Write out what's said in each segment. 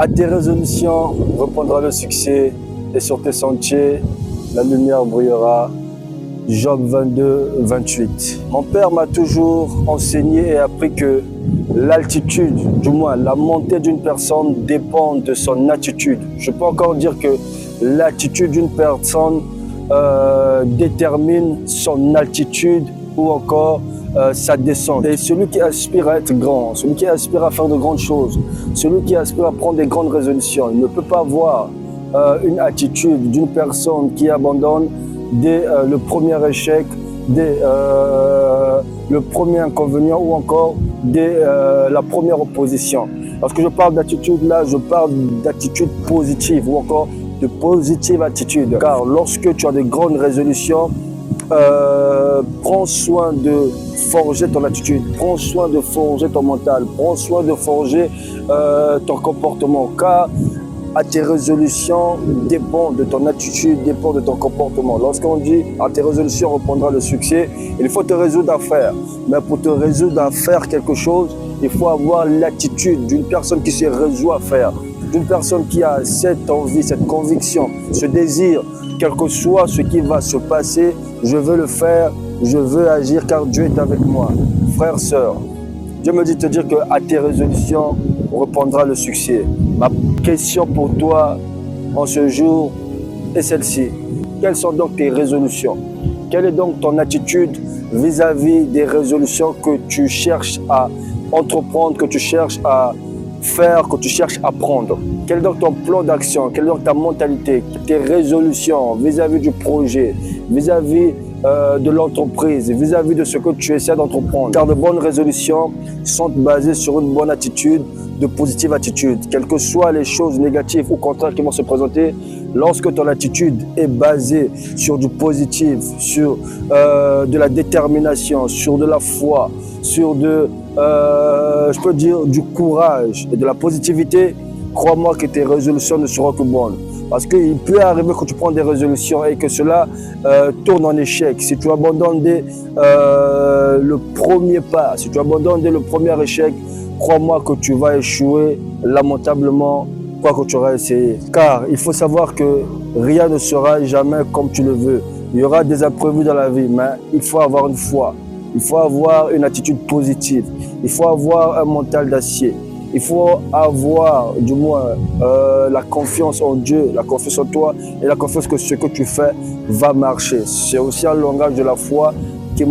À tes résolutions reprendra le succès et sur tes sentiers, la lumière brillera. Job 22, 28. Mon père m'a toujours enseigné et appris que l'altitude, du moins la montée d'une personne dépend de son attitude. Je peux encore dire que l'attitude d'une personne détermine son altitude ou encore sa descente. Et celui qui aspire à être grand, celui qui aspire à faire de grandes choses, celui qui aspire à prendre des grandes résolutions, il ne peut pas avoir une attitude d'une personne qui abandonne dès le premier échec, dès le premier inconvénient ou encore dès la première opposition. Lorsque je parle d'attitude là, je parle d'attitude positive ou encore de positive attitude. Car lorsque tu as de grandes résolutions, prends soin de forger ton attitude, prends soin de forger ton mental, prends soin de forger ton comportement. Car à tes résolutions dépend de ton attitude, dépend de ton comportement. Lorsqu'on dit à tes résolutions reprendra le succès, il faut te résoudre à faire. Mais pour te résoudre à faire quelque chose, il faut avoir l'attitude d'une personne qui se résout à faire, d'une personne qui a cette envie, cette conviction, ce désir, quel que soit ce qui va se passer, je veux le faire, je veux agir car Dieu est avec moi. Frère, sœur, Dieu me dit de te dire qu'à tes résolutions reprendra le succès. Ma question pour toi en ce jour est celle-ci. Quelles sont donc tes résolutions? Quelle est donc ton attitude vis-à-vis des résolutions que tu cherches à entreprendre, que tu cherches à faire, que tu cherches à prendre? Quel est donc ton plan d'action? Quelle est donc ta mentalité, tes résolutions vis-à-vis du projet, vis-à-vis de l'entreprise, vis-à-vis de ce que tu essaies d'entreprendre? Car de bonnes résolutions sont basées sur une bonne attitude, de positive attitude. Quelles que soient les choses négatives ou contraires qui vont se présenter, lorsque ton attitude est basée sur du positif, sur de la détermination, sur de la foi, sur je peux dire, du courage et de la positivité, crois-moi que tes résolutions ne seront que bonnes. Parce qu'il peut arriver que tu prends des résolutions et que cela tourne en échec. Si tu abandonnes dès le premier pas, si tu abandonnes dès le premier échec, crois-moi que tu vas échouer lamentablement, quoi que tu auras essayé. Car il faut savoir que rien ne sera jamais comme tu le veux. Il y aura des imprévus dans la vie, mais il faut avoir une foi. Il faut avoir une attitude positive. Il faut avoir un mental d'acier. Il faut avoir, du moins, la confiance en Dieu, la confiance en toi et la confiance que ce que tu fais va marcher. C'est aussi un langage de la foi qui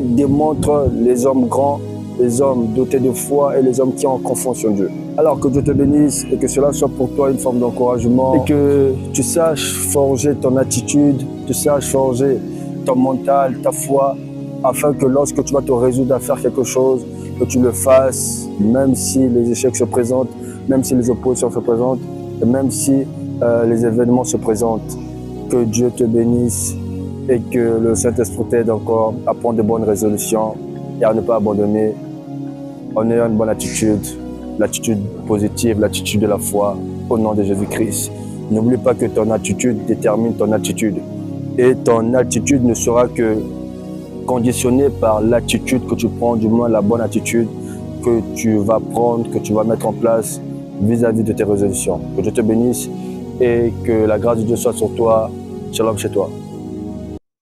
démontre les hommes grands, les hommes dotés de foi et les hommes qui ont confiance en Dieu. Alors que Dieu te bénisse et que cela soit pour toi une forme d'encouragement et que tu saches forger ton attitude, tu saches forger ton mental, ta foi, afin que lorsque tu vas te résoudre à faire quelque chose, que tu le fasses, même si les échecs se présentent, même si les oppositions se présentent, et même si les événements se présentent. Que Dieu te bénisse et que le Saint-Esprit t'aide encore à prendre de bonnes résolutions et à ne pas abandonner en ayant une bonne attitude, l'attitude positive, l'attitude de la foi, au nom de Jésus-Christ. N'oublie pas que ton attitude détermine ton attitude. Et ton attitude ne sera que conditionnée par l'attitude que tu prends, du moins la bonne attitude que tu vas prendre, que tu vas mettre en place vis-à-vis de tes résolutions. Que Dieu te bénisse et que la grâce de Dieu soit sur toi. Shalom chez toi.